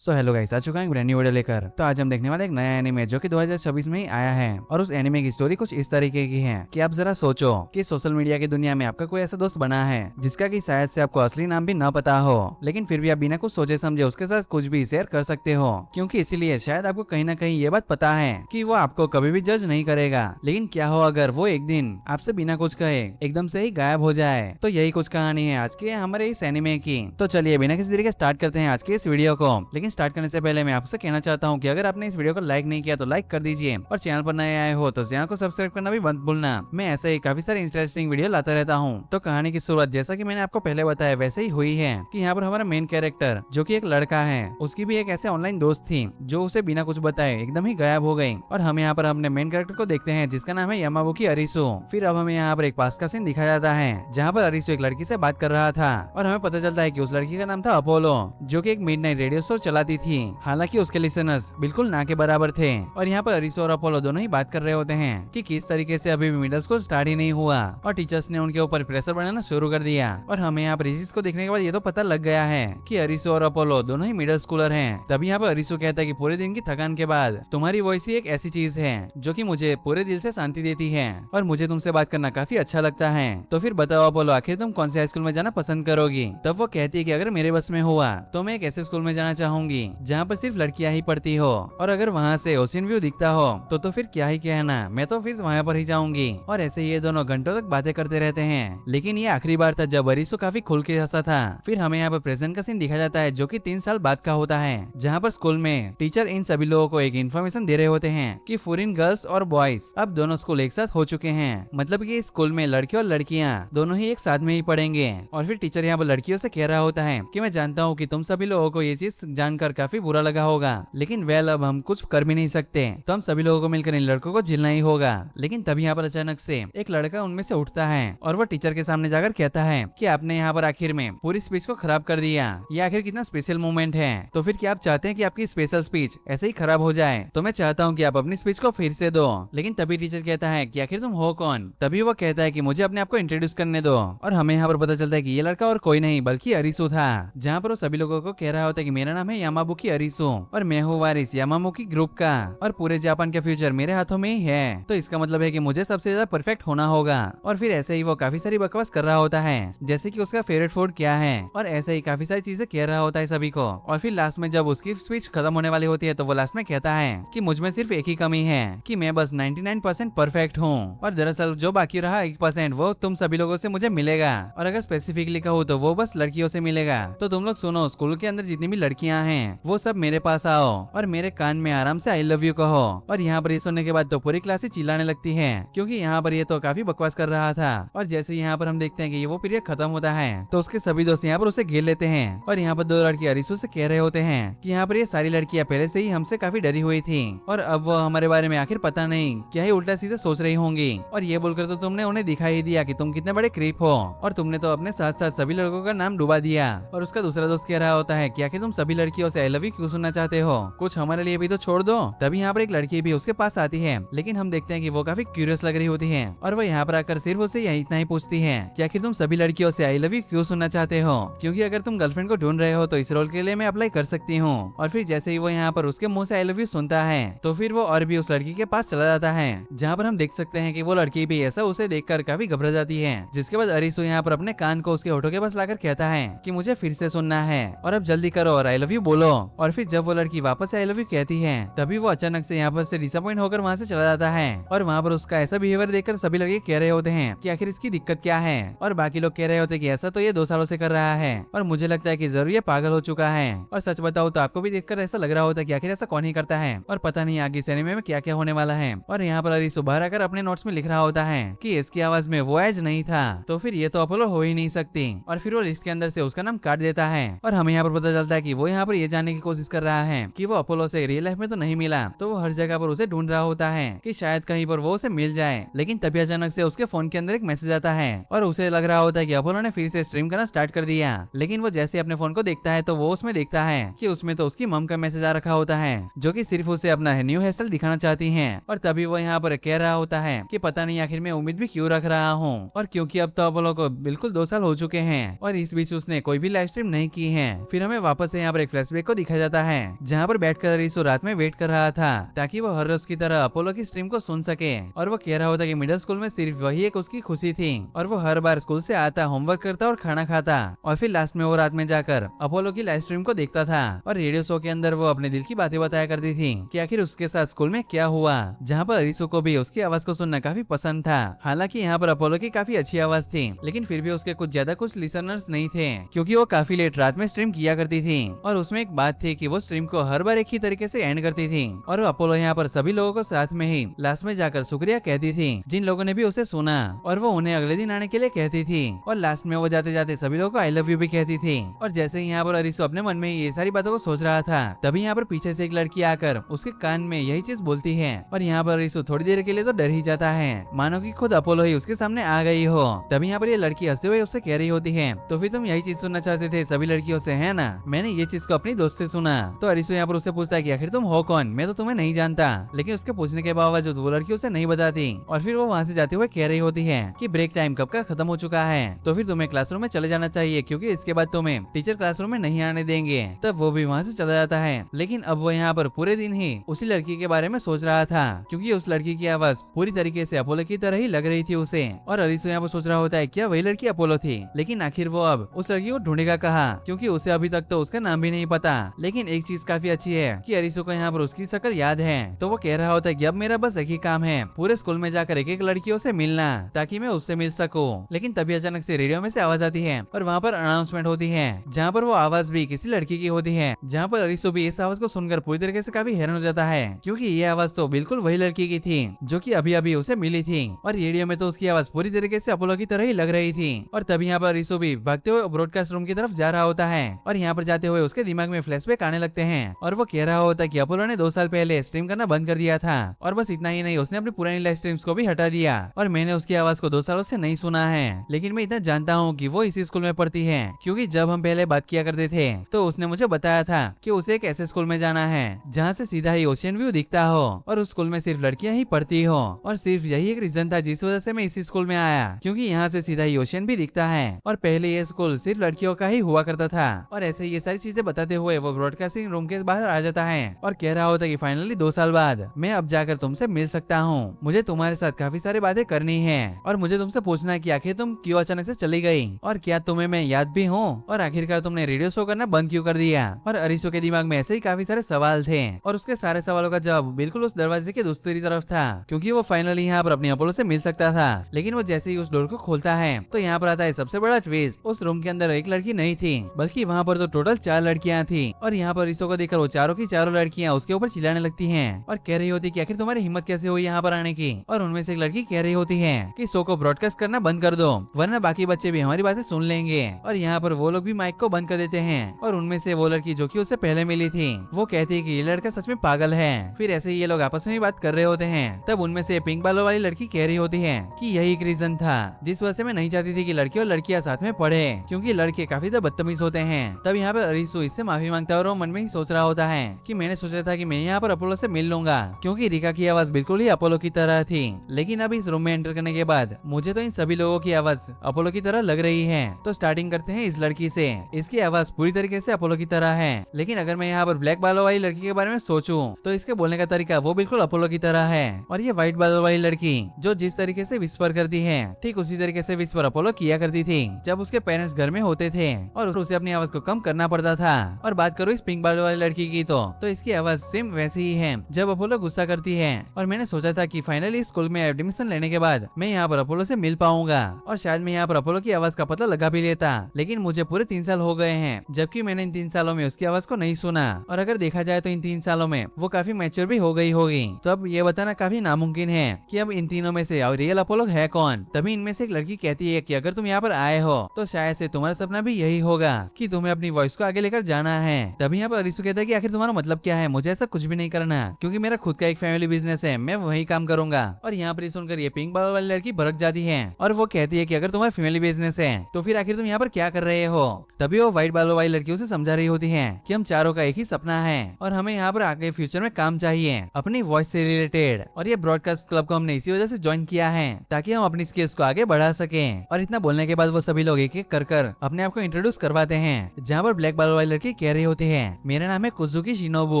So hello guys, आ चुका है एक ब्रांड न्यू वीडियो लेकर। तो आज हम देखने वाले एक नया एनिमे जो कि 2026 में ही आया है। और उस एनिमे की स्टोरी कुछ इस तरीके की है कि आप जरा सोचो कि सोशल मीडिया की दुनिया में आपका कोई ऐसा दोस्त बना है जिसका कि शायद से आपको असली नाम भी न पता हो, लेकिन फिर भी आप बिना कुछ सोचे समझे उसके साथ कुछ भी शेयर कर सकते हो, क्योंकि इसीलिए शायद आपको कहीं ना कहीं ये बात पता है कि वो आपको कभी भी जज नहीं करेगा। लेकिन क्या हो अगर वो एक दिन आपसे बिना कुछ कहे एकदम से ही गायब हो जाए। तो यही कुछ कहानी है आज के हमारे इस एनिमे की। तो चलिए बिना किसी तरीके स्टार्ट करते हैं आज के इस वीडियो को। लेकिन स्टार्ट करने से पहले मैं आपसे कहना चाहता हूं कि अगर आपने इस वीडियो को लाइक नहीं किया तो लाइक कर दीजिए, और चैनल पर नए आए हो तो चैनल को सब्सक्राइब करना भी मत भूलना। मैं ऐसे ही काफी सारे इंटरेस्टिंग वीडियो लाता रहता हूं। तो कहानी की शुरुआत जैसा कि मैंने आपको पहले बताया वैसे ही हुई है कि यहाँ पर हमारा मेन कैरेक्टर जो कि एक लड़का है, उसकी भी एक ऐसे ऑनलाइन दोस्त थी जो उसे बिना कुछ बताए एकदम ही गायब हो गई। और हम यहाँ पर अपने मेन कैरेक्टर को देखते हैं जिसका नाम है यामाबुकी अरिसु। फिर अब हमें यहाँ पर एक पास्ट का सीन दिखाया जाता है जहाँ पर अरिसु एक लड़की से बात कर रहा था, और हमें पता चलता है कि उस लड़की का नाम था अपोलो, जो कि एक मिडनाइट रेडियो शो चलाती थी। हालांकि उसके लिसनर्स बिल्कुल ना के बराबर थे। और यहाँ पर अरिसो और अपोलो दोनों ही बात कर रहे होते हैं कि किस तरीके से अभी भी मिडिल स्कूल स्टार्ट ही नहीं हुआ और टीचर्स ने उनके ऊपर प्रेशर बनाना शुरू कर दिया। और हमें यहाँ पर इस को देखने के बाद ये तो पता लग गया है कि अरिसो और अपोलो दोनों ही मिडिल स्कूलर हैं। तभी यहाँ पर अरिसो कहता है कि पूरे दिन की थकान के बाद तुम्हारी वॉइस ही एक ऐसी चीज है जो कि मुझे पूरे दिल से शांति देती है, और मुझे तुमसे बात करना काफी अच्छा लगता है। तो फिर बताओ अपोलो, आखिर तुम कौन से हाई स्कूल में जाना पसंद करोगी? तब वो कहती है कि अगर मेरे बस में हुआ तो मैं एक ऐसे स्कूल में जाना चाहूंगी जहाँ पर सिर्फ लड़कियां ही पढ़ती हो, और अगर वहाँ से ओशन व्यू दिखता हो तो फिर क्या ही कहना, मैं तो फिर वहाँ पर ही जाऊंगी। और ऐसे ये दोनों घंटों तक बातें करते रहते हैं। लेकिन ये आखिरी बार था जब अरिसो काफी खुल के हंसा था। फिर हमें यहाँ पर प्रेजेंट का सीन दिखा जाता है जो कि 3 साल बाद का होता है, जहाँ पर स्कूल में टीचर इन सभी लोगों को एक इन्फॉर्मेशन दे रहे होते हैं कि फॉरेन गर्ल्स और बॉयज अब दोनों स्कूल एक साथ हो चुके हैं। मतलब कि इस स्कूल में लड़के और लड़कियां दोनों ही एक साथ में ही पढ़ेंगे। और फिर टीचर यहाँ पर लड़कियों से कह रहा होता है कि मैं जानता हूँ कि तुम सभी लोगों को ये चीज जानकर काफी बुरा लगा होगा, लेकिन वेल अब हम कुछ कर भी नहीं सकते, तो हम सभी लोगों को मिलकर इन लड़कों को झेलना ही होगा। लेकिन तभी यहाँ पर अचानक से एक लड़का उनमें से उठता है और वो टीचर के सामने जाकर कहता है कि आपने यहाँ पर आखिर में पूरी स्पीच को खराब कर दिया। ये आखिर कितना स्पेशल मोमेंट है, तो फिर क्या आप चाहते हैं कि आपकी स्पेशल स्पीच ऐसे ही खराब हो जाए? तो मैं चाहता हूँ कि आप अपनी स्पीच को फिर से दो। लेकिन तभी टीचर कहता है कि आखिर तुम हो कौन? तभी वो कहता है कि मुझे अपने आप को इंट्रोड्यूस करने दो। और हमें यहाँ पर पता चलता है कि ये लड़का और कोई नहीं बल्कि अरिसु था, जहाँ पर वो सभी लोगों को कह रहा होता है कि मेरा नाम है यामाबुकी अरिसु और मैं हूँ वारिस यामाबुकी ग्रुप का, और पूरे जापान का फ्यूचर मेरे हाथों में ही है। तो इसका मतलब है कि मुझे सबसे ज्यादा परफेक्ट होना होगा। और फिर ऐसे ही वो काफी सारी बकवास कर रहा होता है, जैसे कि उसका फेवरेट फूड क्या है, और ऐसे ही काफी सारी चीजें कह रहा होता है सभी को। और फिर लास्ट में जब उसकी स्पीच खत्म होने वाली होती है तो वो लास्ट में कहता है कि मुझ में सिर्फ एक ही कमी है कि मैं बस 99% परफेक्ट हूँ, और दरअसल जो बाकी रहा 1% वो तुम सभी लोगों से मुझे मिलेगा, और अगर स्पेसिफिकली कहूँ तो वो बस लड़कियों से मिलेगा। तो तुम लोग सुनो, स्कूल के अंदर जितनी भी लड़कियां हैं वो सब मेरे पास आओ और मेरे कान में आराम से आई लव यू कहो। और यहाँ पर ये सुनने के बाद तो पूरी क्लास ही चिल्लाने लगती है, क्योंकि यहाँ पर ये तो काफी बकवास कर रहा था। और जैसे यहाँ पर हम देखते हैं कि ये वो पीरियड खत्म होता है तो उसके सभी दोस्त यहाँ पर उसे घेर लेते हैं। और यहाँ पर 2 लड़कियां अरिसु से कह रहे होते हैं कि यहाँ पर ये सारी लड़कियां पहले से ही हमसे काफी डरी हुई थी, और अब वो हमारे बारे में आखिर पता नहीं क्या ही उल्टा सीधा सोच रही होंगी। और ये बोलकर तो तुमने उन्हें दिखाई ही दिया कि तुम कितने बड़े क्रीप हो, और तुमने तो अपने साथ साथ सभी लड़कों का नाम डुबा दिया। और उसका दूसरा दोस्त कह रहा होता है कि आखिर तुम सभी लड़कियों से आई लव यू क्यों सुनना चाहते हो, कुछ हमारे लिए भी तो छोड़ दो। तभी यहाँ पर एक लड़की भी उसके पास आती है, लेकिन हम देखते हैं कि वो काफी क्यूरियस लग रही होती है, और वो यहाँ पर आकर सिर्फ उसे यही इतना ही पूछती है कि आखिर तुम सभी लड़कियों से आई लव यू क्यों सुनना चाहते हो, क्योंकि अगर तुम गर्लफ्रेंड को ढूंढ रहे हो तो इस रोल के लिए मैं अप्लाई कर सकती हूँ। और फिर जैसे ही वो यहाँ पर उसके मुंह से आई लव यू सुनता है तो फिर वो और भी उस लड़की के पास चला जाता है, जहाँ पर हम देख सकते हैं कि वो लड़की भी ऐसा उसे देखकर काफी घबरा जाती है। जिसके बाद अरिसु यहाँ पर अपने कान को उसके होठों के पास लाकर कहता है कि मुझे फिर से सुनना है और अब जल्दी करो और आई लव यू बोलो। और फिर जब वो लड़की वापस आई लव यू कहती है तभी वो अचानक से यहाँ पर से डिसअपॉइंट होकर वहाँ से चला जाता है, और वहाँ पर उसका ऐसा बिहेवियर देखकर सभी लड़के कह रहे होते हैं कि आखिर इसकी दिक्कत क्या है। और बाकी लोग कह रहे होते हैं कि ऐसा तो ये 2 सालों से कर रहा है, और मुझे लगता है कि जरूर ये पागल हो चुका है। और सच बताओ तो आपको भी देखकर ऐसा लग रहा होता है कि आखिर ऐसा कौन ही करता है, और पता नहीं आगे इस एनिमे में क्या क्या होने वाला है। और यहाँ पर अरिसु बाहर आकर अपने नोट्स में लिख रहा होता है कि इसकी आवाज में वो एज नहीं था, तो फिर ये तो अपोलो हो ही नहीं सकती। और फिर वो लिस्ट के अंदर से उसका नाम काट देता है, और हमें यहाँ पर पता चलता है कि वो यहाँ पर ये जानने की कोशिश कर रहा है कि वो अपोलो से रियल लाइफ में तो नहीं मिला, तो वो हर जगह पर उसे ढूंढ रहा होता है कि शायद कहीं पर वो उसे मिल जाए। लेकिन तभी अचानक से उसके फोन के अंदर एक मैसेज आता है, और उसे लग रहा होता है कि अपोलो ने फिर से स्ट्रीम करना स्टार्ट कर दिया। लेकिन वो जैसे अपने फोन को देखता है तो वो उसमें देखता है कि उसमें तो उसकी मम का मैसेज आ रखा होता है, जो कि सिर्फ उसे अपना न्यू हेयर स्टाइल दिखाना चाहती है। और तभी वो यहाँ पर कह रहा होता है कि पता नहीं आखिर मैं उम्मीद भी क्यों रख रहा हूँ, और क्योंकि अब तो अपोलो को बिल्कुल 2 साल हो चुके हैं और इस बीच उसने कोई भी लाइव स्ट्रीम नहीं की है। फिर हमें वापस से यहाँ पर एक फ्लैशबैक फ्लैशबैक को दिखाया जाता है, जहाँ पर बैठकर अरिसो रात में वेट कर रहा था ताकि वो हर रोज की तरह अपोलो की स्ट्रीम को सुन सके। और वो कह रहा होता कि मिडिल स्कूल में सिर्फ वही एक उसकी खुशी थी और वो हर बार स्कूल से आता, होमवर्क करता और खाना खाता और फिर लास्ट में वो रात में जाकर अपोलो की लाइव स्ट्रीम को देखता था। और रेडियो शो के अंदर वो अपने दिल की बातें बताया करती थी कि आखिर उसके साथ स्कूल में क्या हुआ, जहाँ पर अरिसो को भी उसकी आवाज को सुनना काफी पसंद था। हालांकि यहाँ पर अपोलो की काफी अच्छी आवाज थी, लेकिन फिर भी उसके कुछ लिसनर्स नहीं थे, क्योंकि वो काफी लेट रात में स्ट्रीम किया करती थी। और उसमें एक बात थी कि वो स्ट्रीम को हर बार एक ही तरीके से एंड करती थी और अपोलो यहाँ पर सभी लोगों को साथ में ही लास्ट में जाकर शुक्रिया कहती थी जिन लोगों ने भी उसे सुना, और वो उन्हें अगले दिन आने के लिए कहती थी। और लास्ट में वो जाते जाते सभी लोगों को आई लव यू भी कहती थी। और जैसे ही यहाँ पर अरिसो अपने मन में ये सारी बातों को सोच रहा था, तभी यहाँ पर पीछे से एक लड़की आकर उसके कान में यही चीज बोलती है। और यहाँ पर अरिसो थोड़ी देर के लिए तो डर ही जाता है, मानो कि खुद अपोलो ही उसके सामने आ गई हो। तभी यहाँ पर ये लड़की हंसते हुए उससे कह रही होती है, तो फिर तुम यही चीज सुनना चाहते थे सभी लड़कियों से, है ना? मैंने ये चीज को अपनी दोस्त से सुना। तो अरिसो यहाँ पर उससे पूछता है कि आखिर तुम हो कौन, मैं तो तुम्हें नहीं जानता। लेकिन उसके पूछने के बावजूद वो लड़की उसे नहीं बताती और फिर वो वहाँ से जाते हुए कह रही होती है कि ब्रेक टाइम कब का खत्म हो चुका है, तो फिर तुम्हें क्लासरूम में चले जाना चाहिए, क्योंकि इसके बाद तुम्हें टीचर क्लासरूम में नहीं आने देंगे। तब वो भी वहाँ से चला जाता है। लेकिन अब वो यहाँ पर पूरे दिन ही उसी लड़की के बारे में सोच रहा था, क्योंकि उस लड़की की आवाज पूरी तरीके से अपोलो की तरह ही लग रही थी उसे। और अरिसो यहाँ पर सोच रहा होता है क्या वही लड़की अपोलो थी? लेकिन आखिर वो अब उस लड़की को ढूंढेगा कहाँ, क्योंकि उसे अभी तक तो उसका नाम भी नहीं पता। लेकिन एक चीज काफी अच्छी है कि अरिसो को यहाँ पर उसकी शक्ल याद है, तो वो कह रहा होता है कि अब मेरा बस एक ही काम है, पूरे स्कूल में जाकर एक एक लड़कियों से मिलना, ताकि मैं उससे मिल सकूं। लेकिन तभी अचानक से रेडियो में से आवाज आती है और वहाँ पर अनाउंसमेंट होती है, जहाँ पर वो आवाज भी किसी लड़की की होती है, जहाँ पर अरिसो भी इस आवाज को सुनकर पूरी तरीके से काफी हैरान हो जाता है, क्योंकि ये आवाज तो बिल्कुल वही लड़की की थी जो कि अभी अभी उसे मिली थी। और रेडियो में तो उसकी आवाज पूरी तरीके से अपोलो की तरह ही लग रही थी। और तभी यहाँ पर अरिसो भी भागते हुए ब्रॉडकास्ट रूम की तरफ जा रहा होता है और यहाँ पर जाते हुए उसके दिमाग में फ्लैशबैक आने लगते हैं और वो कह रहा होता है कि अपोलो ने 2 साल पहले स्ट्रीम करना बंद कर दिया था और बस इतना ही नहीं, उसने अपनी पुरानी लाइव स्ट्रीम्स को भी हटा दिया और मैंने उसकी आवाज को 2 सालों से नहीं सुना है। लेकिन मैं इतना जानता हूँ कि वो इसी स्कूल में पढ़ती है, क्योंकि जब हम पहले बात किया करते थे तो उसने मुझे बताया था कि उसे एक ऐसे स्कूल में जाना है जहाँ से सीधा ही ओशियन व्यू दिखता हो और उस स्कूल में सिर्फ लड़कियां ही पढ़ती हो। और सिर्फ यही एक रीजन था जिस वजह से मैं इसी स्कूल में आया, क्योंकि यहाँ से सीधा ही ओशियन भी दिखता है और पहले ये स्कूल सिर्फ लड़कियों का ही हुआ करता था। और ऐसे ये सारी चीजें बताते हुए वो ब्रॉडकास्टिंग रूम के बाहर आ जाता है और कह रहा होता है कि फाइनली 2 साल बाद मैं अब जाकर तुमसे मिल सकता हूँ। मुझे तुम्हारे साथ काफी सारी बातें करनी है और मुझे तुमसे पूछना है कि आखिर तुम क्यों अचानक से चली गई और क्या तुम्हें मैं याद भी हूँ, और आखिरकार तुमने रेडियो शो करना बंद क्यों कर दिया। और अरिसो के दिमाग में ऐसे ही काफी सारे सवाल थे और उसके सारे सवालों का जवाब बिल्कुल उस दरवाजे के दूसरी तरफ था, क्योंकि वो फाइनली यहाँ पर अपनी अपोलो से मिल सकता था। लेकिन वो जैसे ही उस डोर को खोलता है तो यहाँ पर आता है सबसे बड़ा ट्विस्ट, उस रूम के अंदर एक लड़की नहीं थी बल्कि वहाँ पर तो टोटल 4 लड़कियाँ थी। और यहाँ पर अरिसो को देखकर वो चारों की चारों लड़कियाँ उसके ऊपर चिल्लाने लगती हैं और कह रही होती कि आखिर तुम्हारी हिम्मत कैसे हुई यहाँ पर आने की। और उनमें से एक लड़की कह रही होती है कि शो को ब्रॉडकास्ट करना बंद कर दो, वरना बाकी बच्चे भी हमारी बातें सुन लेंगे। और यहाँ पर वो लोग भी माइक को बंद कर देते हैं और उनमें से वो लड़की जो कि उससे पहले मिली थी वो कहती है कि ये लड़का सच में पागल है। फिर ऐसे ही ये लोग आपस में बात कर रहे होते हैं, तब उनमें से पिंक बालों वाली लड़की कह रही होती है कि यही एक रीजन था जिस वजह से मैं नहीं चाहती थी कि लड़के और लड़कियां साथ में पढ़े, क्योंकि लड़के काफी बदतमीज होते हैं। तब यहाँ पर अरिसो इससे माफी मांगता है और वो मन में ही सोच रहा होता है कि मैंने सोचा था कि मैं यहाँ पर अपोलो से मिल लूंगा, क्योंकि रिका की आवाज बिल्कुल ही अपोलो की तरह थी। लेकिन अब इस रूम में एंटर करने के बाद मुझे तो इन सभी लोगों की आवाज अपोलो की तरह लग रही है। तो स्टार्टिंग करते हैं इस लड़की से। इसकी आवाज पूरी तरीके से अपोलो की तरह है, लेकिन अगर मैं यहाँ पर ब्लैक बालों वाली लड़की के बारे में सोचूं तो इसके बोलने का तरीका वो बिल्कुल अपोलो की तरह है। और ये व्हाइट बालों वाली लड़की जो जिस तरीके से विस्पर करती है ठीक उसी तरीके से विस्पर अपोलो किया करती थी जब उसके पेरेंट्स घर में होते थे और उसे अपनी आवाज को कम करना पड़ता था। और बात करो इस पिंक बालों वाली लड़की की तो इसकी आवाज सेम वैसी ही है जब अपोलो गुस्सा करती है। और मैंने सोचा था कि फाइनली स्कूल में एडमिशन लेने के बाद मैं यहाँ पर अपोलो से मिल पाऊंगा और शायद मैं यहाँ पर अपोलो की आवाज का पता लगा भी लेता, लेकिन मुझे पूरे 3 साल हो गए हैं जबकि मैंने इन 3 सालों में उसकी आवाज को नहीं सुना। और अगर देखा जाए तो इन 3 सालों में वो काफी मैच्योर भी हो गई होगी, तो अब ये बताना काफी नामुमकिन है कि अब इन तीनों में से रियल अपोलो है कौन। तभी इनमें से एक लड़की कहती है कि अगर तुम यहाँ पर आए हो तो शायद से तुम्हारा सपना भी यही होगा कि तुम्हें अपनी वॉइस को आगे लेकर जाना है। तभी यहाँ पर अरिसो कहता है कि आखिर तुम्हारा मतलब क्या है, मुझे ऐसा कुछ भी नहीं करना, क्योंकि मेरा खुद का एक फैमिली बिजनेस है, मैं वही काम करूंगा। और यहाँ पर सुनकर ये पिंक बाल वाली लड़की भड़क जाती है और वो कहती है कि अगर तुम्हारा फैमिली बिजनेस है तो फिर आखिर तुम यहाँ पर क्या कर रहे हो। तभी वो व्हाइट बालों वाली लड़कियों से समझा रही होती है कि हम चारों का एक ही सपना है और हमें यहाँ पर आगे फ्यूचर में काम चाहिए अपनी वॉइस से रिलेटेड, और ये ब्रॉडकास्ट क्लब को हमने इसी वजह से ज्वाइन किया है ताकि हम अपनी स्किल्स को आगे बढ़ा सकें। और इतना बोलने के बाद वो सभी लोग एक एक कर अपने आप को इंट्रोड्यूस करवाते हैं, जहाँ पर ब्लैक बालों वाली लड़की कह रही होती है, मेरा नाम है कुजुकी शिनोबु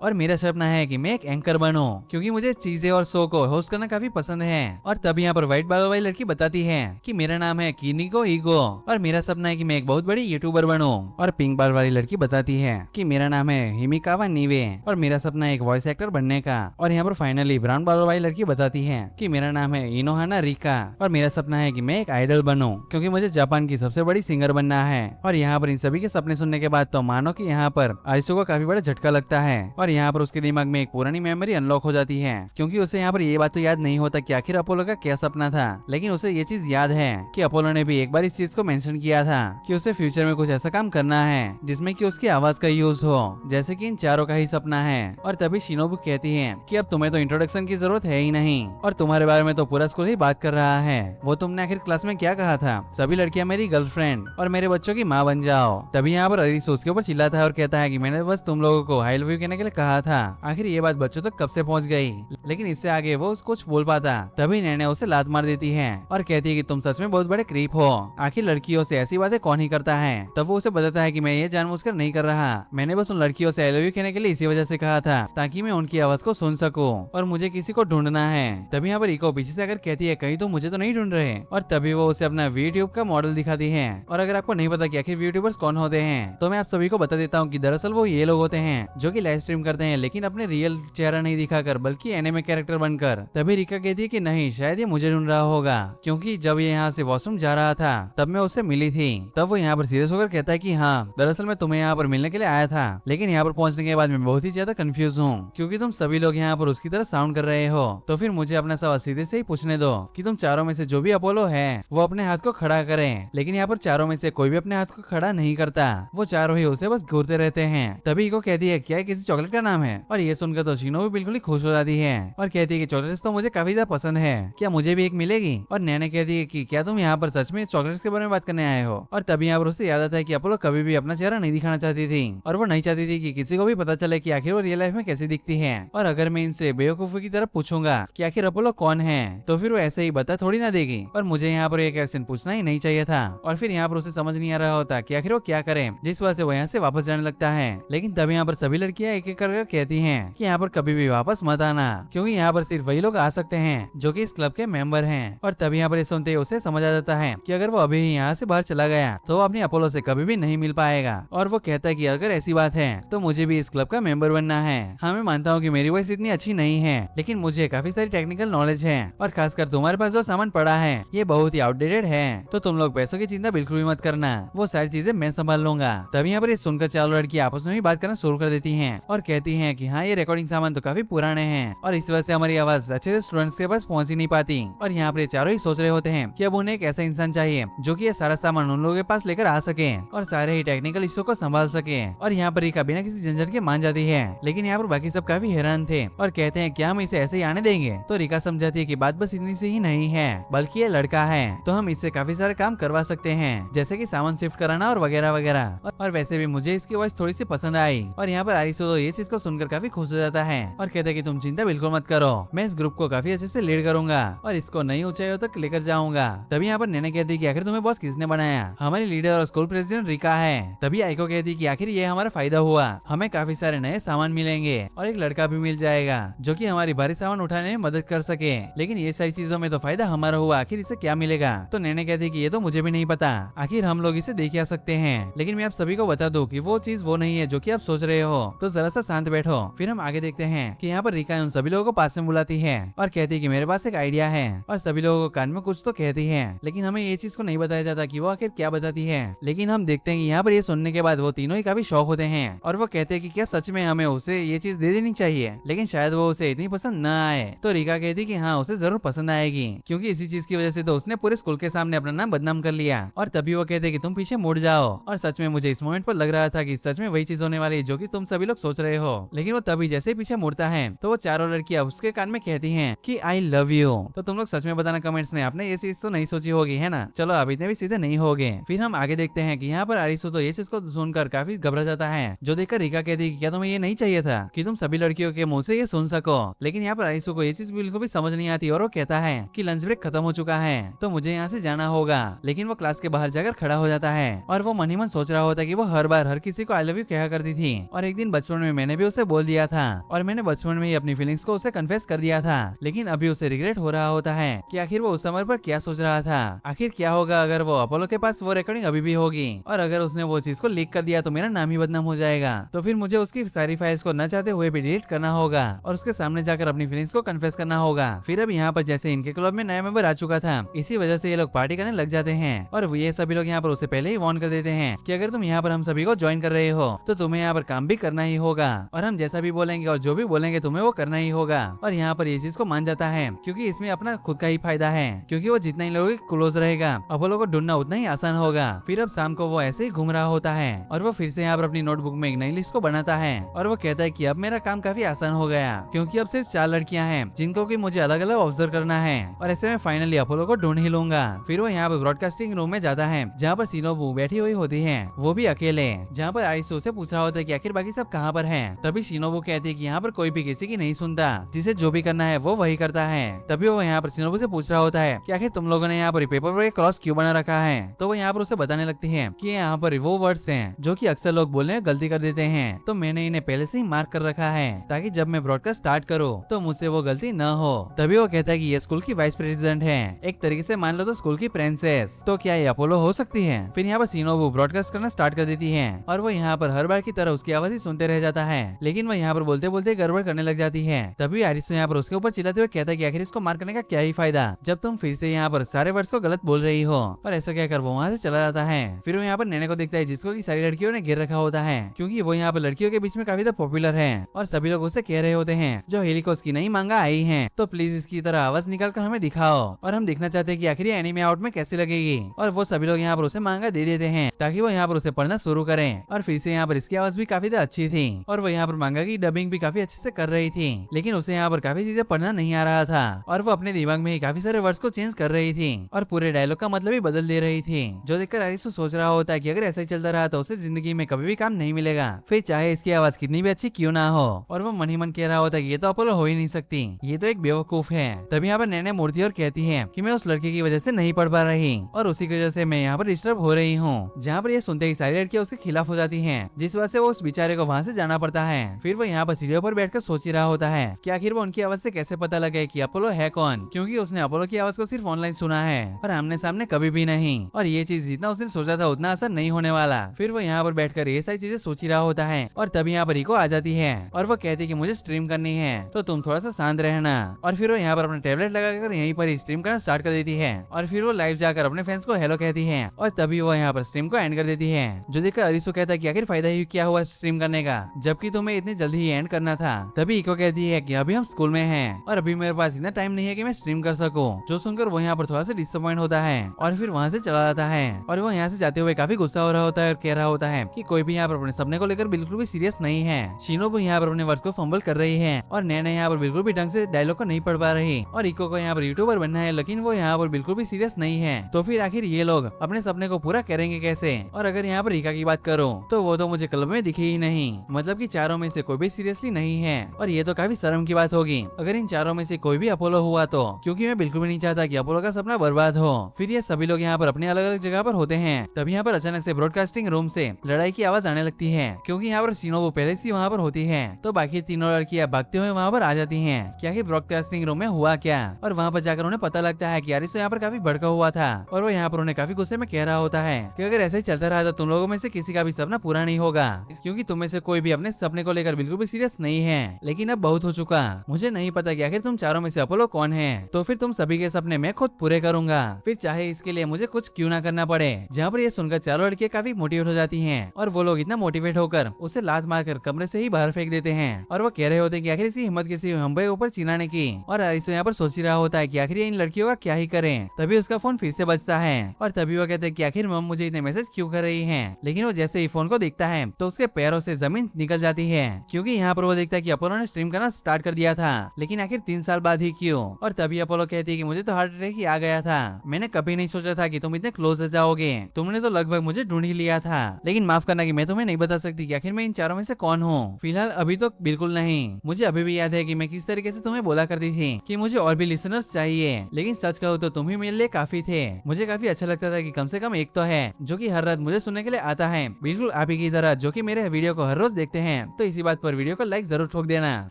और मेरा सपना है कि मैं एक एंकर बनूं क्योंकि मुझे चीजें और शो को होस्ट करना काफी पसंद है। और तब यहाँ पर व्हाइट बाल वाली लड़की बताती है कि मेरा नाम है किनिको ईगो और मेरा सपना है कि मैं एक बहुत बड़ी यूट्यूबर बनूं। और पिंक बाल वाली लड़की बताती है कि मेरा नाम है हिमिकावा नीवे और मेरा सपना है एक वॉइस एक्टर बनने का। और यहाँ पर फाइनली ब्राउन बाल वाली लड़की बताती है कि मेरा नाम है इनोहाना रिका और मेरा सपना है कि मैं एक आइडल बनूं क्योंकि मुझे जापान की सबसे बड़ी सिंगर बनना है। और यहाँ पर इन सभी के सपने सुनने के बाद तो मानो कि यहाँ पर आरिसो को काफी बड़ा झटका लगता है और यहाँ पर उसके दिमाग में एक पुरानी मेमोरी अनलॉक हो जाती है क्योंकि उसे यहाँ पर ये बात तो याद नहीं होता कि आखिर अपोलो का क्या सपना था, लेकिन उसे ये चीज याद है कि अपोलो ने भी एक बार इस चीज को मेंशन किया था कि उसे फ्यूचर में कुछ ऐसा काम करना है जिसमें कि उसकी आवाज का यूज हो जैसे कि इन चारों का ही सपना है। और तभी शिनोबु कहती है कि अब तुम्हें तो इंट्रोडक्शन की जरूरत है ही नहीं और तुम्हारे बारे में तो पूरा स्कूल ही बात कर रहा है। वो तुमने आखिर क्लास में क्या कहा था, सभी लड़कियां मेरी गर्लफ्रेंड और मेरे बच्चों की माँ बन जाओ। तभी यहाँ पर अरिसो उसके ऊपर चिल्लाता है और कहता है कि मैंने बस तुम लोगों को आई लव यू कहने के लिए कहा था। आखिर ये बात बच्चों तक कब से पहुंच गई, लेकिन इससे आगे वो कुछ बोल पाता। तभी नैने उसे लात मार देती है और कहती है कि तुम सच में बहुत बड़े क्रीप हो, आखिर लड़कियों से ऐसी बातें कौन ही करता है। तब वो उसे बताता है कि मैं ये जानबूझकर नहीं कर रहा, मैंने बस उन लड़कियों से आई लव यू कहने के लिए इसी वजह से कहा था ताकि मैं उनकी आवाज को सुन सकूं और मुझे किसी को ढूंढना है। तभी यहाँ पर इको पीछे से अगर कहती है कहीं तो मुझे तो नहीं ढूंढ रहे और तभी वो उसे अपना वीट्यूब का मॉडल दिखाती है। और अगर आपको नहीं पता कि आखिर वीट्यूबर्स कौन होते हैं तो मैं आप सभी को बता देता हूँ कि दरअसल वो ये लोग होते हैं जो कि लाइव स्ट्रीम करते हैं लेकिन अपने रियल चेहरा नहीं दिखाकर बल्कि एनिमे कैरेक्टर बनकर। तभी रिका कहती है कि नहीं, शायद ये मुझे ढूंढ रहा होगा क्योंकि जब ये यहाँ से वॉशरूम जा रहा था तब मैं उससे मिली थी। तब वो यहाँ पर सीरियस होकर कहता है कि हाँ, दरअसल मैं तुम्हें यहाँ पर मिलने के लिए आया था, लेकिन यहाँ पर पहुंचने के बाद मैं बहुत ही ज्यादा कंफ्यूज हूँ क्योंकि तुम सभी लोग यहाँ पर उसकी तरह साउंड कर रहे हो। तो फिर मुझे अपना सवाल सीधे से ही पूछने दो कि तुम चारों में से जो भी अपोलो है वो अपने हाथ को खड़ा करें, लेकिन यहाँ पर चारों में से कोई भी अपने हाथ को खड़ा नहीं करता, वो चारों ही उसे बस घूरते रहते हैं। तभी इको कहती है क्या किसी चॉकलेट का नाम है और ये सुनकर तो शिनो भी बिल्कुल ही खुश हो जाती है और कहती है कि चॉकलेट्स तो मुझे काफी ज्यादा पसंद है, क्या मुझे भी एक मिलेगी। और नैने कहती है कि क्या तुम यहाँ पर सच में चॉकलेट्स के बारे में बात करने आए हो। और तभी यहाँ पर उसे याद आता है कि अपोलो कभी भी अपना चेहरा नहीं दिखाना चाहती थी और वो नहीं चाहती थी कि किसी को भी पता चले कि आखिर वो रियल लाइफ में कैसी दिखती है। और अगर मैं इनसे बेवकूफी की तरफ पूछूंगा कि आखिर अपोलो कौन है तो फिर वो ऐसे ही बता थोड़ी ना देगी और मुझे यहाँ पर एक क्वेश्चन पूछना ही नहीं चाहिए था। और फिर यहाँ पर उसे समझ नहीं आ रहा होता कि आखिर वो क्या करे, जिस वजह से वो यहाँ से वापस जाने लगता है। लेकिन तभी यहाँ पर सभी लड़कियां एक एक कर कहती हैं कि यहाँ पर कभी भी वापस मत आना क्योंकि यहाँ पर सिर्फ वही लोग आ सकते हैं जो कि इस क्लब के मेंबर हैं। और तभी यहाँ पर ये सुनते ही उसे समझ आ जाता है कि अगर वो अभी ही यहाँ से बाहर चला गया तो वो अपनी अपोलो से कभी भी नहीं मिल पाएगा। और वो कहता है कि अगर ऐसी बात है तो मुझे भी इस क्लब का मेंबर बनना है। हाँ, मैं मानता हूँ कि मेरी वॉइस इतनी अच्छी नहीं है लेकिन मुझे काफी सारी टेक्निकल नॉलेज है और खासकर तुम्हारे पास जो सामान पड़ा है ये बहुत ही आउटडेटेड है, तो तुम लोग पैसों की चिंता बिल्कुल भी मत करना, वो सारी चीजें मैं संभाल लूंगा। तभी यहाँ पर ये सुनकर चारों लड़की आपस में भी बात करना शुरू कर देती हैं और कहती हैं कि हाँ, ये रिकॉर्डिंग सामान तो काफी पुराने हैं और इस वजह से हमारी आवाज अच्छे से स्टूडेंट्स के पास पहुंच ही नहीं पाती। और यहाँ पर ये चारों ही सोच रहे होते हैं कि अब उन्हें एक ऐसा इंसान चाहिए जो कि ये सारा सामान उन लोगों के पास लेकर आ सके और सारे ही टेक्निकल इश्यू को संभाल सके। और यहाँ पर रिका बिना किसी झंझट के मान जाती है, लेकिन यहाँ पर बाकी सब काफी हैरान थे और कहते हैं क्या हम इसे ऐसे ही आने देंगे। तो रिका समझाती है कि बात बस इतनी से ही नहीं है बल्कि ये लड़का है तो हम इससे काफी सारे काम करवा सकते हैं जैसे कि सामान शिफ्ट कराना और वगैरह वगैरह। और वैसे भी मुझे इसकी वॉइस थोड़ी सी पसंद आई। और यहाँ पर आरिसो तो ये चीज को सुनकर काफी खुश हो जाता है और कहता है कि तुम चिंता बिल्कुल मत करो, मैं इस ग्रुप को काफी अच्छे से लीड करूंगा और इसको नई ऊंचाइयों तक लेकर जाऊंगा। तभी यहाँ पर नैने कहती है कि आखिर तुम्हें बॉस किसने बनाया, हमारी लीडर और स्कूल प्रेसिडेंट रिका है। तभी आइको कहती है कि आखिर ये हमारा फायदा हुआ, हमें काफी सारे नए सामान मिलेंगे और एक लड़का भी मिल जाएगा जो कि हमारी भारी सामान उठाने में मदद कर सके, लेकिन ये सारी चीजों में तो फायदा हमारा हुआ, आखिर इससे क्या मिलेगा। तो नैने कहती है कि ये तो मुझे भी नहीं पता, आखिर हम लोग इसे देख आ सकते हैं, लेकिन मैं आप सभी को बता दूं कि वो चीज वो नहीं है जो कि आप सोच रहे हो, तो जरा सा शांत बैठो। फिर हम आगे देखते हैं कि यहाँ पर रिका उन सभी लोगों को पास में बुलाती है और कहती है कि मेरे पास एक आइडिया है और सभी लोगों को कान में कुछ तो कहती है, लेकिन हमें ये चीज को नहीं बताया जाता कि वो आखिर क्या बताती है। लेकिन हम देखते हैं कि यहाँ पर ये सुनने के बाद वो तीनों ही काफी शौक होते हैं और वो कहते हैं कि क्या सच में हमें उसे ये चीज दे देनी चाहिए, लेकिन शायद वो उसे इतनी पसंद न आए। तो रिका कहती कि हाँ, उसे जरूर पसंद आएगी क्योंकि इसी चीज की वजह से तो उसने पूरे स्कूल के सामने अपना नाम बदनाम कर लिया। और तभी वो कहते कि तुम पीछे मुड़ जाओ। और सच में मुझे इस मोमेंट पर लग रहा था कि सच में वही चीज होने वाली है जो कि तुम सभी लोग सोच रहे हो, लेकिन वो तभी जैसे ही पीछे मुड़ता है तो वो चारों लड़कियां उसके कान में कहती हैं कि आई लव यू। तो तुम लोग सच में बताना कमेंट्स में, आपने ये चीज तो नहीं सोची होगी है ना। चलो आप इतने भी सीधे नहीं होगे। फिर हम आगे देखते हैं कि यहाँ पर आरिसो तो ये चीज को सुनकर काफी घबरा जाता है, जो देखकर रिका कहती है क्या तुम्हें ये नहीं चाहिए था कि तुम सभी लड़कियों के मुंह से ये सुन सको। लेकिन यहाँ पर आरिसो को ये चीज बिल्कुल भी समझ नहीं आती और वो कहता है कि लंच ब्रेक खत्म हो चुका है तो मुझे यहाँ से जाना होगा। लेकिन वो क्लास के बाहर जाकर खड़ा हो जाता है और वो मन ही मन सोच रहा होता है कि वो हर बार हर किसी को आई लव यू कहा करती थी, और एक दिन बचपन में मैंने भी उसे बोल दिया था और मैंने बचपन में ही अपनी फीलिंग्स को उसे कन्फेस कर दिया था। लेकिन अभी उसे रिग्रेट हो रहा होता है कि आखिर वो उस समय पर क्या सोच रहा था। आखिर क्या होगा अगर वो अपोलो के पास वो रिकॉर्डिंग अभी भी होगी, और अगर उसने वो चीज को लीक कर दिया तो मेरा नाम ही बदनाम हो जाएगा। तो फिर मुझे उसकी सारी फाइल्स को न चाहते हुए भी डिलीट करना होगा और उसके सामने जाकर अपनी फीलिंग्स को कन्फेस करना होगा। फिर अब यहाँ पर जैसे इनके क्लब में नया मेंबर आ चुका था, इसी वजह से ये लोग पार्टी करने लग जाते हैं और ये सभी लोग यहाँ पर उसे पहले ही वार्न कर देते हैं कि अगर तुम यहाँ पर हम सभी को ज्वाइन कर रहे हो तो तुम्हें यहाँ पर काम भी करना ही होगा, और हम जैसा भी बोलेंगे और जो भी बोलेंगे तुम्हें वो करना ही होगा। और यहाँ पर ये चीज को मान जाता है क्योंकि इसमें अपना खुद का ही फायदा है, क्योंकि वो जितना ही लोगों के क्लोज रहेगा अपोलो को ढूंढना उतना ही आसान होगा। फिर अब शाम को वो ऐसे ही घूम रहा होता है और वो फिर से यहाँ पर अपनी नोटबुक में एक नई लिस्ट को बनाता है और वो कहता है कि अब मेरा काम काफी आसान हो गया, क्योंकि अब सिर्फ 4 लड़कियां हैं जिनको कि मुझे अलग अलग ऑब्जर्व करना है, और ऐसे में फाइनली अपोलो को ढूंढ ही लूंगा। फिर वो यहाँ पर ब्रॉडकास्टिंग रूम में जाता है जहाँ पर शिनोबू बैठी हुई होती है, वो भी अकेले, जहाँ पर आरिसु से पूछ रहा होता है कि आखिर बाकी सब कहाँ पर हैं। तभी शिनोबू कहती है कि यहाँ पर कोई भी किसी की नहीं सुनता, जिसे जो भी करना है वो वही करता है। तभी वो यहाँ पर शिनोबू से पूछ रहा होता है कि आखिर तुम लोगों ने यहाँ पर पेपर पर एक क्रॉस क्यों बना रखा है। तो वो यहाँ पर उसे बताने लगती है कि यहाँ पर वो वर्ड्स हैं जो कि अक्सर लोग बोलने में गलती कर देते हैं, तो मैंने इन्हें पहले से ही मार्क कर रखा है ताकि जब मैं ब्रॉडकास्ट स्टार्ट करूँ तो मुझसे वो गलती न हो। तभी वो कहता है कि ये स्कूल की वाइस प्रेसिडेंट है, एक तरीके से मान लो तो स्कूल की प्रिंसेस, तो क्या ये अपोलो हो सकती है। फिर यहाँ पर शिनोबू ब्रॉडकास्ट करना स्टार्ट कर देती है और वो यहाँ पर हर बार की तरह उसकी आवाज ही सुनते रह जाता है, लेकिन वो यहाँ पर बोलते बोलते गड़बड़ करने लग जाती है। तभी आरिसु यहाँ पर उसके ऊपर चिल्लाते हुए कहता है कि आखिर इसको मार करने का क्या ही फायदा जब तुम फिर से यहाँ पर सारे वर्ड्स को गलत बोल रही हो। और ऐसा कहकर वो वहाँ से चला जाता है। फिर वो यहाँ पर नैने को देखता है जिसको की सारी लड़कियों ने घेर रखा होता है, क्योंकि वो यहाँ पर लड़कियों के बीच में काफी पॉपुलर है और सभी लोग उसे कह रहे होते हैं जो हेलिकोस की नई मांगा आई है तो प्लीज इसकी तरह आवाज निकाल कर हमें दिखाओ, और हम देखना चाहते हैं कि आखिर एनीमे आउट में कैसी लगेगी। और वो सभी लोग यहाँ पर उसे मांगा दे देते हैं ताकि वो यहाँ पर उसे पढ़ना शुरू करें। और फिर से यहाँ पर इसकी आवाज भी काफी अच्छी थी और वो यहाँ पर मांगा की डबिंग भी काफी अच्छे से कर रही थी, लेकिन उसे यहाँ पर काफी चीजें पढ़ना नहीं आ रहा था और वो अपने दिमाग में ही काफी सारे वर्ड्स को चेंज कर रही थी और पूरे डायलॉग का मतलब ही बदल दे रही थी, जो देखकर आरिसु सोच रहा होता है कि अगर ऐसा ही चलता रहा तो उसे जिंदगी में कभी भी काम नहीं मिलेगा, फिर चाहे इसकी आवाज कितनी भी अच्छी क्यों ना हो। और वो मन ही मन कह रहा होता है कि ये तो अपोलो हो ही नहीं सकती, ये तो एक बेवकूफ है। तभी यहाँ पर नैने मूर्ति और कहती है कि मैं उस लड़के की वजह से नहीं पढ़ पा रही और उसी की वजह से मैं यहाँ पर डिस्टर्ब हो रही हूँ। जहाँ पर ये सुनते ही सारी लड़कियां उसके खिलाफ हो जाती हैं, जिस वजह से वो उस बेचारे को वहाँ से जाना पड़ता है। फिर वो यहाँ पर सीढ़ियों पर बैठकर सोच ही रहा होता है कि आखिर वो उनकी आवाज से कैसे पता लगे कि अपोलो है कौन, क्योंकि उसने अपोलो की आवाज को सिर्फ ऑनलाइन सुना है और आमने सामने कभी भी नहीं, और ये चीज जितना उसने सोचा था उतना असर नहीं होने वाला। फिर वो यहाँ पर बैठकर ये सारी चीजें सोच ही रहा होता है और तभी यहाँ पर इको आ जाती है और वो कहती है कि मुझे स्ट्रीम करनी है तो तुम थोड़ा सा शांत रहना। और फिर वो यहाँ पर अपना टैबलेट लगाकर यहीं पर स्ट्रीम करना स्टार्ट कर देती है और फिर वो लाइव जाकर अपने फैंस को हेलो कहती है और तभी वो यहाँ पर स्ट्रीम को एंड कर देती है, जो देखकर अरिसु कहता है कि आखिर फायदा ही क्या हुआ स्ट्रीम करने का जबकि तुम्हें इतनी जल्दी ही एंड करना था। तभी इको कहती है कि अभी हम स्कूल में हैं और अभी मेरे पास इतना टाइम नहीं है कि मैं स्ट्रीम कर सकूं, जो सुनकर वो यहाँ पर थोड़ा सा डिसअपॉइंट होता है और फिर वहाँ से चला जाता है। और वो यहाँ से जाते हुए काफी गुस्सा हो रहा होता है और कह रहा होता है कि कोई भी यहाँ पर अपने सपने को लेकर बिल्कुल भी सीरियस नहीं है। शिनोबू यहाँ पर अपने वर्ड्स को फंबल कर रही है और नैने यहाँ पर बिल्कुल भी ढंग से डायलॉग को नहीं पढ़ पा रही और इको को यहाँ पर यूट्यूबर बनना है, लेकिन वो यहाँ पर बिल्कुल भी सीरियस नहीं है। तो फिर आखिर ये लोग अपने सपने को पूरा करेंगे कैसे। और अगर यहाँ पर इका की बात करूँ तो वो तो मुझे क्लब में दिखी ही नहीं, मतलब कि चारों में से कोई भी सीरियसली नहीं है और ये तो काफी शर्म की बात होगी अगर इन चारों में से कोई भी अपोलो हुआ तो, क्योंकि मैं बिल्कुल भी नहीं चाहता कि अपोलो का सपना बर्बाद हो। फिर ये सभी लोग यहाँ पर अपने अलग अलग जगह पर होते हैं। तभी यहाँ पर अचानक से ब्रॉडकास्टिंग रूम से लड़ाई की आवाज आने लगती है, क्योंकि यहाँ पर शिनोबू पहले से वहाँ पर होती है तो बाकी तीनों लड़कियां भागते हुए वहाँ पर आ जाती हैं। क्या कि ब्रॉडकास्टिंग रूम में हुआ क्या, और वहाँ पर जाकर उन्हें पता लगता है कि आरिसु यहाँ पर काफी भड़का हुआ था और वो यहाँ पर उन्हें काफी गुस्से में कह रहा होता है कि अगर ऐसे ही चलता रहा तो तुम लोगों में से किसी का भी सपना पूरा नहीं होगा, क्योंकि तुम में से कोई भी अपने सपने को लेकर बिल्कुल भी सीरियस नहीं है। लेकिन अब बहुत हो चुका, मुझे नहीं पता कि आखिर तुम चारों में से अपोलो कौन है, तो फिर तुम सभी के सपने मैं खुद पूरे करूंगा, फिर चाहे इसके लिए मुझे कुछ क्यों ना करना पड़े। जहाँ पर ये सुनकर चारों लड़कियां काफी मोटिवेट हो जाती हैं और वो लोग इतना मोटिवेट होकर उसे लात मारकर कमरे से ही बाहर फेंक देते हैं और वो कह रहे होते हैं कि आखिर इसकी हिम्मत किसी हम पे ऊपर चिल्लाने की। और आरिसु यहाँ पर सोच ही रहा होता है कि आखिर इन लड़कियों का क्या ही करें। तभी उसका फोन फिर से बजता है और तभी वो कहते हैं कि आखिर मम मुझे इतने मैसेज क्यों कर रही है। लेकिन वो जैसे ही फोन को देखता है तो उसके पैरों से जमीन निकल जाती है, क्योंकि यहाँ पर वो देखता है कि अपोलो ने स्ट्रीम करना स्टार्ट कर दिया था, लेकिन आखिर 3 साल बाद ही क्यों। और तभी अपोलो कहती है कि मुझे तो हार्ट अटैक ही आ गया था, मैंने कभी नहीं सोचा था कि तुम इतने क्लोज हो जाओगे, तुमने तो लगभग मुझे ढूंढ ही लिया था, लेकिन माफ करना कि मैं तुम्हें नहीं बता सकती कि आखिर मैं इन चारों में से कौन हूँ। फिलहाल अभी तो बिल्कुल नहीं। मुझे अभी भी याद है कि मैं किस तरीके से तुम्हें बोला करती थी कि मुझे और भी लिसनर्स चाहिए, लेकिन सच कहूँ तो तुम ही मेरे लिए काफी थे। मुझे काफी अच्छा लगता था कि कम से कम एक तो है जो कि हर रात मुझे सुनने के लिए आता है बिल्कुल आप ही की तरह जो कि मेरे वीडियो को हर रोज देखते हैं। तो इसी बात पर वीडियो को लाइक जरूर ठोक देना।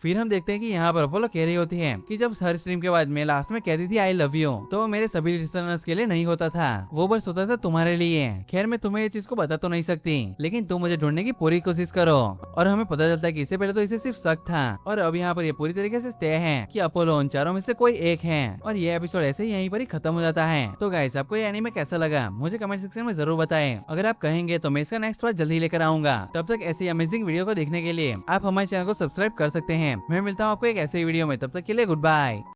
फिर हम देखते हैं कि यहाँ पर अपोलो कह रही होती है कि जब हर स्ट्रीम के बाद मैं लास्ट में कहती थी आई लव यू, तो वो मेरे सभी लिसनर्स के लिए नहीं होता था, वो बस होता था तुम्हारे लिए। खैर मैं तुम्हें ये चीज को बता तो नहीं सकती, लेकिन तुम मुझे ढूंढने की पूरी कोशिश करो। और हमें पता चलता है कि इससे पहले तो इसे सिर्फ शक था, और अब यहाँ पर ये पूरी तरीके से तय है कि अपोलो उन चारों में से कोई एक है। और ये एपिसोड ऐसे ही यहीं पर ही खत्म हो जाता है। तो गाइस आपको ये एनीमे कैसा लगा मुझे कमेंट सेक्शन में जरूर बताएं। अगर आप कहेंगे तो मैं इसका नेक्स्ट पार्ट जल्दी लेकर आऊंगा। तब तक ऐसी अमेजिंग वीडियो को देखने के लिए आप हमारे चैनल को सब्सक्राइब कर सकते हैं। मैं मिलता हूँ आपको एक ऐसे वीडियो में, तब तक के लिए गुड बाय।